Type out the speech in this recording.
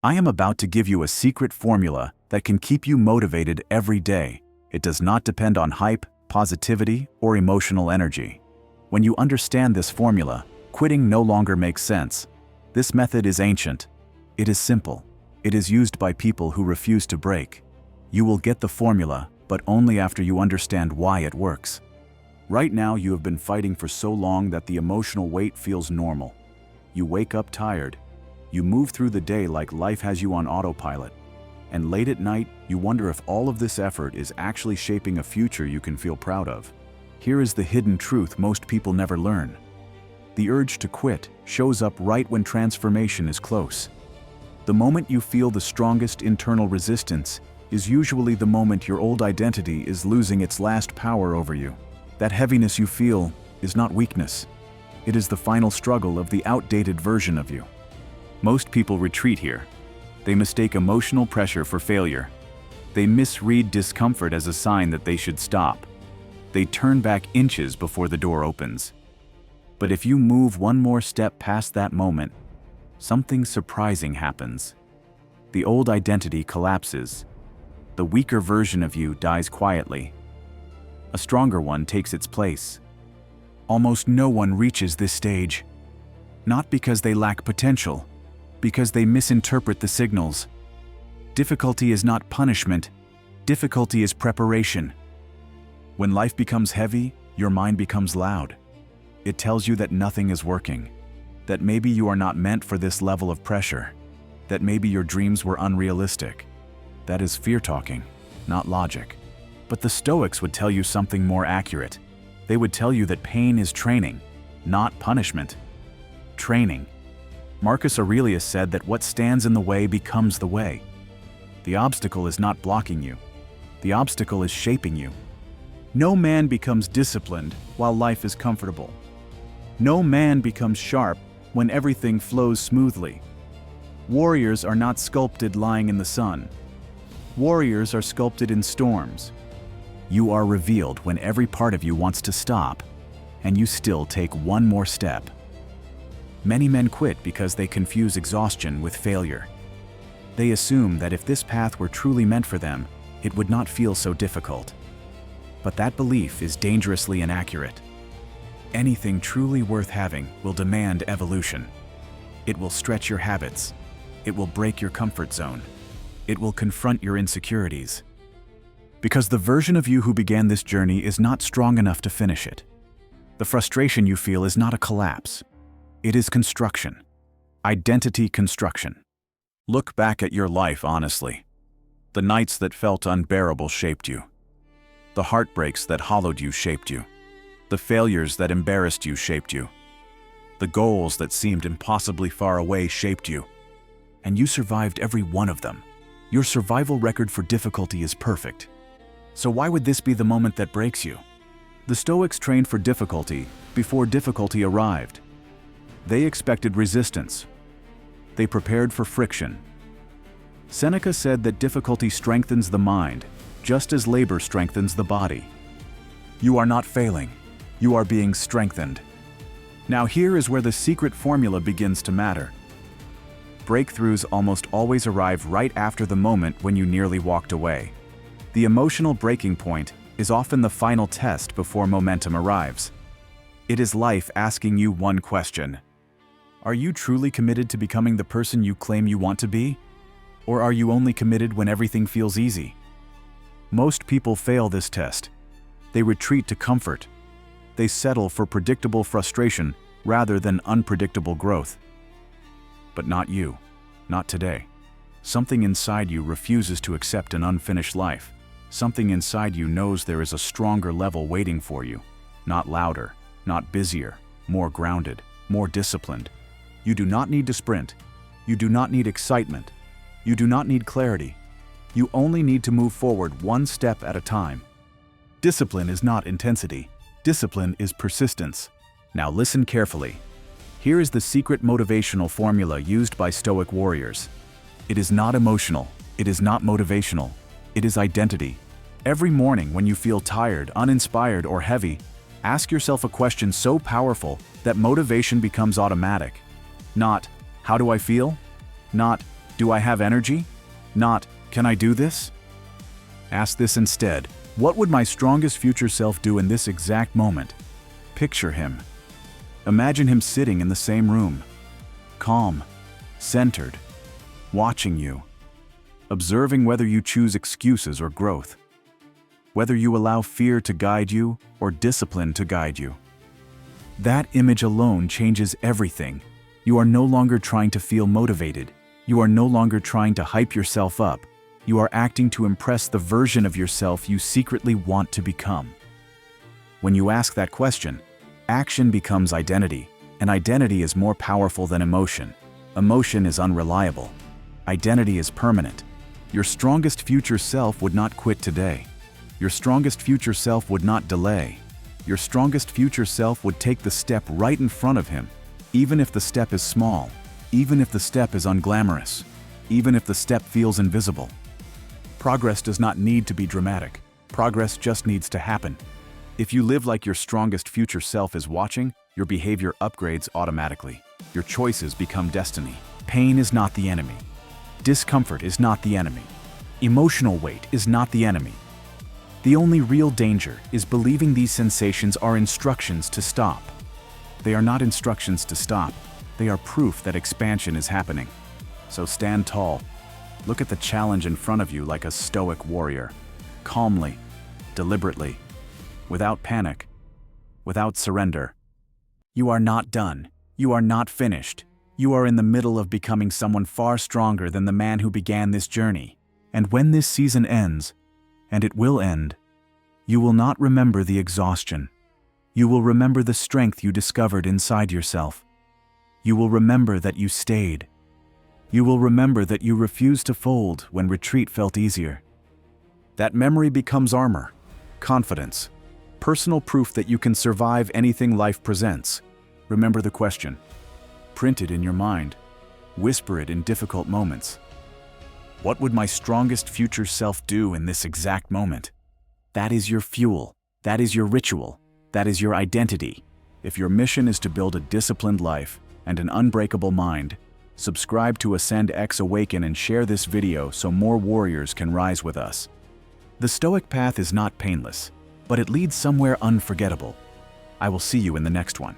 I am about to give you a secret formula that can keep you motivated every day. It does not depend on hype, positivity, or emotional energy. When you understand this formula, quitting no longer makes sense. This method is ancient. It is simple. It is used by people who refuse to break. You will get the formula, but only after you understand why it works. Right now, you have been fighting for so long that the emotional weight feels normal. You wake up tired. You move through the day like life has you on autopilot. And late at night, you wonder if all of this effort is actually shaping a future you can feel proud of. Here is the hidden truth most people never learn. The urge to quit shows up right when transformation is close. The moment you feel the strongest internal resistance is usually the moment your old identity is losing its last power over you. That heaviness you feel is not weakness. It is the final struggle of the outdated version of you. Most people retreat here. They mistake emotional pressure for failure. They misread discomfort as a sign that they should stop. They turn back inches before the door opens. But if you move one more step past that moment, something surprising happens. The old identity collapses. The weaker version of you dies quietly. A stronger one takes its place. Almost no one reaches this stage. Not because they lack potential, because they misinterpret the signals. Difficulty is not punishment. Difficulty is preparation. When life becomes heavy, your mind becomes loud. It tells you that nothing is working, that maybe you are not meant for this level of pressure, that maybe your dreams were unrealistic. That is fear talking, not logic. But the Stoics would tell you something more accurate. They would tell you that pain is training, not punishment. Training. Marcus Aurelius said that what stands in the way becomes the way. The obstacle is not blocking you. The obstacle is shaping you. No man becomes disciplined while life is comfortable. No man becomes sharp when everything flows smoothly. Warriors are not sculpted lying in the sun. Warriors are sculpted in storms. You are revealed when every part of you wants to stop, and you still take one more step. Many men quit because they confuse exhaustion with failure. They assume that if this path were truly meant for them, it would not feel so difficult. But that belief is dangerously inaccurate. Anything truly worth having will demand evolution. It will stretch your habits. It will break your comfort zone. It will confront your insecurities. Because the version of you who began this journey is not strong enough to finish it. The frustration you feel is not a collapse. It is construction. Identity construction. Look back at your life honestly. The nights that felt unbearable shaped you. The heartbreaks that hollowed you shaped you. The failures that embarrassed you shaped you. The goals that seemed impossibly far away shaped you. And you survived every one of them. Your survival record for difficulty is perfect. So why would this be the moment that breaks you? The Stoics trained for difficulty before difficulty arrived. They expected resistance. They prepared for friction. Seneca said that difficulty strengthens the mind, just as labor strengthens the body. You are not failing. You are being strengthened. Now here is where the secret formula begins to matter. Breakthroughs almost always arrive right after the moment when you nearly walked away. The emotional breaking point is often the final test before momentum arrives. It is life asking you one question. Are you truly committed to becoming the person you claim you want to be? Or are you only committed when everything feels easy? Most people fail this test. They retreat to comfort. They settle for predictable frustration rather than unpredictable growth. But not you. Not today. Something inside you refuses to accept an unfinished life. Something inside you knows there is a stronger level waiting for you. Not louder, not busier, more grounded, more disciplined. You do not need to sprint. You do not need excitement. You do not need clarity. You only need to move forward one step at a time. Discipline is not intensity. Discipline is persistence. Now listen carefully. Here is the secret motivational formula used by Stoic warriors. It is not emotional. It is not motivational. It is identity. Every morning when you feel tired, uninspired, or heavy, ask yourself a question so powerful that motivation becomes automatic. Not, how do I feel? Not, Do I have energy? Not, can I do this? Ask this instead, what would my strongest future self do in this exact moment? Picture him. Imagine him sitting in the same room, calm, centered, watching you, observing whether you choose excuses or growth, whether you allow fear to guide you or discipline to guide you. That image alone changes everything. You are no longer trying to feel motivated. You are no longer trying to hype yourself up. You are acting to impress the version of yourself you secretly want to become. When you ask that question, action becomes identity, and identity is more powerful than emotion. Emotion is unreliable. Identity is permanent. Your strongest future self would not quit today. Your strongest future self would not delay. Your strongest future self would take the step right in front of him, even if the step is small, even if the step is unglamorous, even if the step feels invisible. Progress does not need to be dramatic. Progress just needs to happen. If you live like your strongest future self is watching, your behavior upgrades automatically. Your choices become destiny. Pain is not the enemy. Discomfort is not the enemy. Emotional weight is not the enemy. The only real danger is believing these sensations are instructions to stop. They are not instructions to stop. They are proof that expansion is happening. So stand tall. Look at the challenge in front of you like a stoic warrior. Calmly, deliberately, without panic, without surrender. You are not done. You are not finished. You are in the middle of becoming someone far stronger than the man who began this journey. And when this season ends, and it will end, you will not remember the exhaustion. You will remember the strength you discovered inside yourself. You will remember that you stayed. You will remember that you refused to fold when retreat felt easier. That memory becomes armor, confidence, personal proof that you can survive anything life presents. Remember the question. Print it in your mind. Whisper it in difficult moments. What would my strongest future self do in this exact moment? That is your fuel. That is your ritual. That is your identity. If your mission is to build a disciplined life and an unbreakable mind, subscribe to Ascend X Awaken and share this video so more warriors can rise with us. The Stoic path is not painless, but it leads somewhere unforgettable. I will see you in the next one.